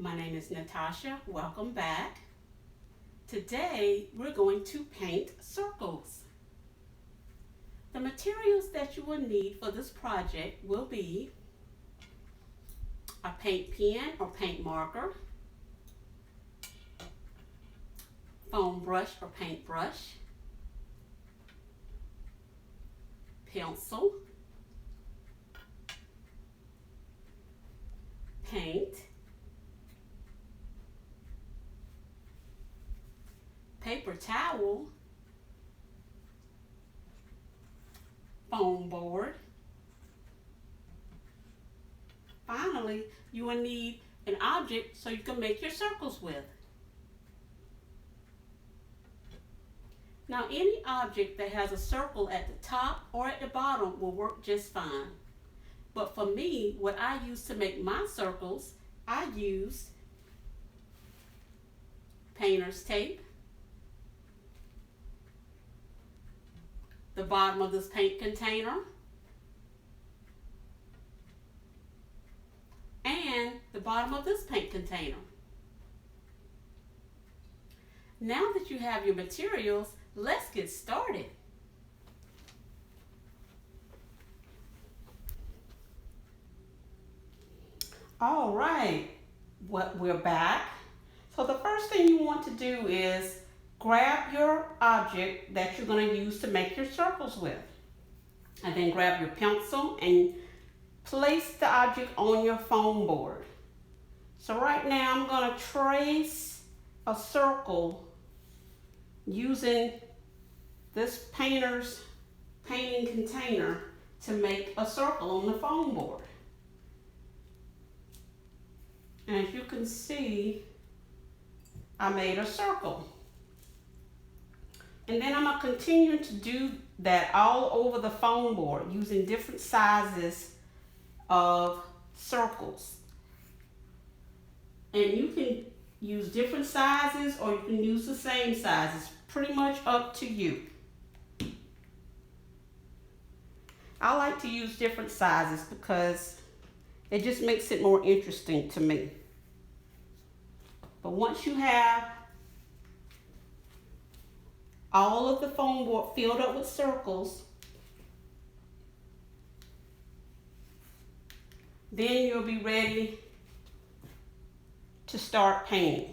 My name is Natasha. Welcome back. Today we're going to paint circles. The materials that you will need for this project will be a paint pen or paint marker, foam brush or paint brush, pencil, paint, paper towel, foam board. Finally, you will need an object so you can make your circles with. Now, any object that has a circle at the top or at the bottom will work just fine. But for me, what I use to make my circles, I used painter's tape, the bottom of this paint container, and the bottom of this paint container. Now that you have your materials, let's get started. All right, we're back. So the first thing you want to do is grab your object that you're going to use to make your circles with. And then grab your pencil and place the object on your foam board. So right now I'm going to trace a circle using this painter's painting container to make a circle on the foam board. And as you can see, I made a circle. And then I'm going to continue to do that all over the foam board using different sizes of circles. And you can use different sizes or you can use the same sizes. Pretty much up to you. I like to use different sizes because it just makes it more interesting to me. But once you have all of the foam board filled up with circles, then you'll be ready to start painting.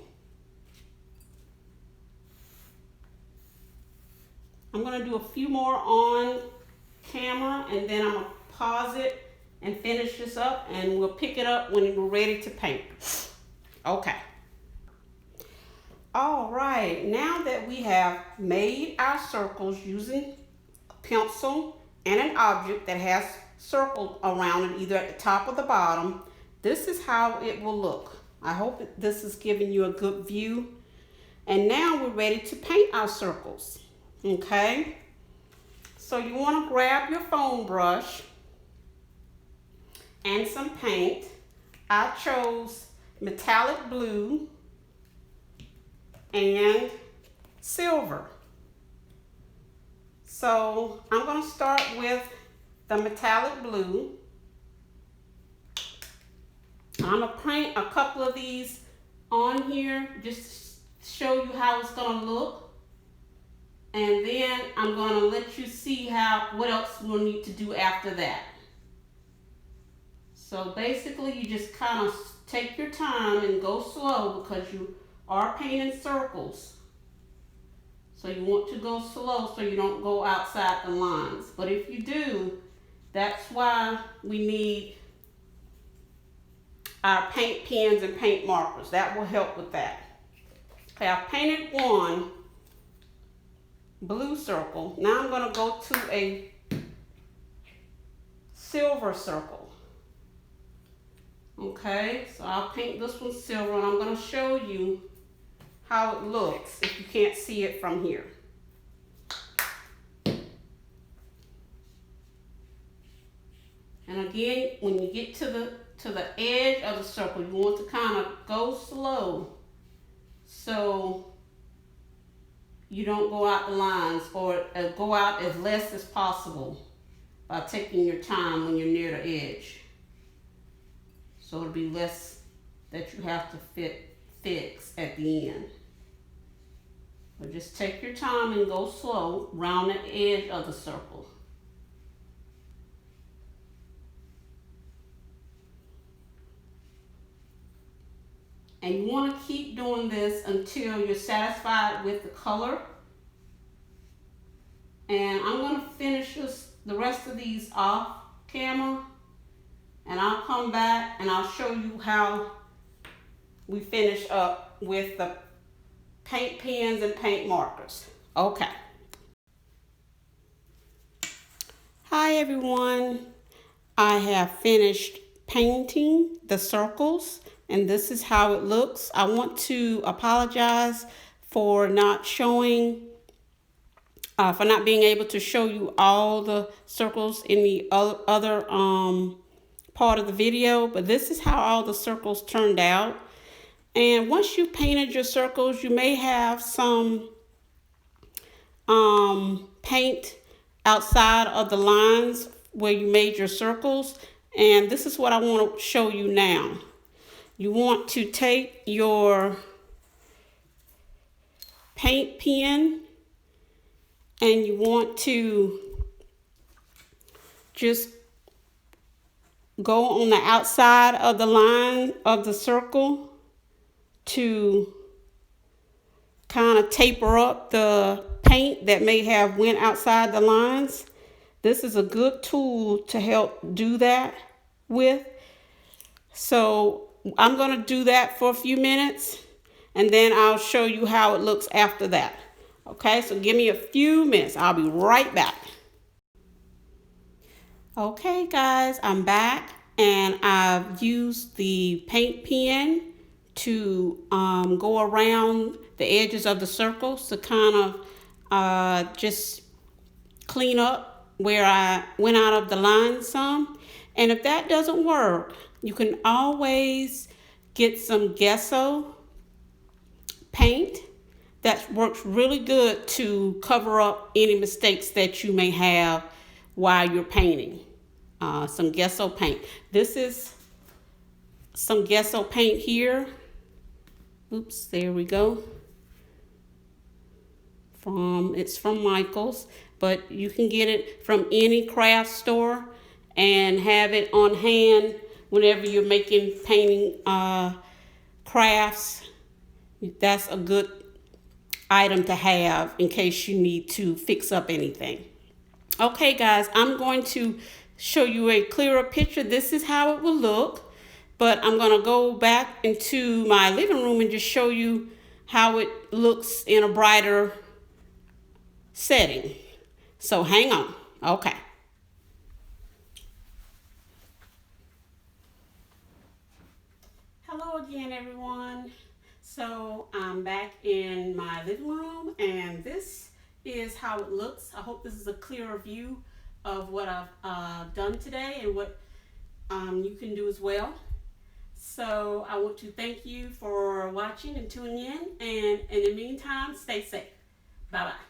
I'm going to do a few more on camera and then I'm going to pause it and finish this up and we'll pick it up when we're ready to paint. Okay. All right, now that we have made our circles using a pencil and an object that has circled around it either at the top or the bottom, this is how it will look. I hope this is giving you a good view. And now we're ready to paint our circles. Okay, so you want to grab your foam brush and some paint. I chose metallic blue and silver. So I'm going to start with the metallic blue. I'm going to paint a couple of these on here just to show you how it's going to look. And then I'm going to let you see what else we'll need to do after that. So basically you just kind of take your time and go slow because you are painting circles. So you want to go slow so you don't go outside the lines. But if you do, that's why we need our paint pens and paint markers. That will help with that. Okay, I've painted one blue circle. Now I'm going to go to a silver circle. Okay, so I'll paint this one silver and I'm going to show you how it looks if you can't see it from here. And again, when you get to the edge of the circle, you want to kind of go slow so you don't go out the lines or go out as less as possible by taking your time when you're near the edge. So it'll be less that you have to fix at the end. But just take your time and go slow around the edge of the circle. And you want to keep doing this until you're satisfied with the color. And I'm going to finish the rest of these off camera. And I'll come back and I'll show you how we finish up with the paint pens and paint markers. Okay. Hi everyone. I have finished painting the circles and this is how it looks. I want to apologize for not showing, for not being able to show you all the circles in the other part of the video, but this is how all the circles turned out. And once you've painted your circles, you may have some paint outside of the lines where you made your circles. And this is what I want to show you now. You want to take your paint pen and you want to just go on the outside of the line of the circle to kind of taper up the paint that may have went outside the lines. This is a good tool to help do that with. So I'm going to do that for a few minutes and then I'll show you how it looks after that. Okay, so give me a few minutes. I'll be right back. Okay guys, I'm back and I've used the paint pen to go around the edges of the circles to kind of just clean up where I went out of the line some. And if that doesn't work, you can always get some Gesso paint. That works really good to cover up any mistakes that you may have while you're painting. Some Gesso paint. This is some Gesso paint here. Oops, there we go. It's from Michael's, but you can get it from any craft store and have it on hand whenever you're making painting crafts. That's a good item to have in case you need to fix up anything. Okay guys, I'm going to show you a clearer picture. This is how it will look, but I'm going to go back into my living room and just show you how it looks in a brighter setting. So hang on. Okay. Hello again, everyone. So I'm back in my living room and this is how it looks. I hope this is a clearer view of what I've done today and what you can do as well. So I want to thank you for watching and tuning in, and in the meantime, stay safe. Bye-bye.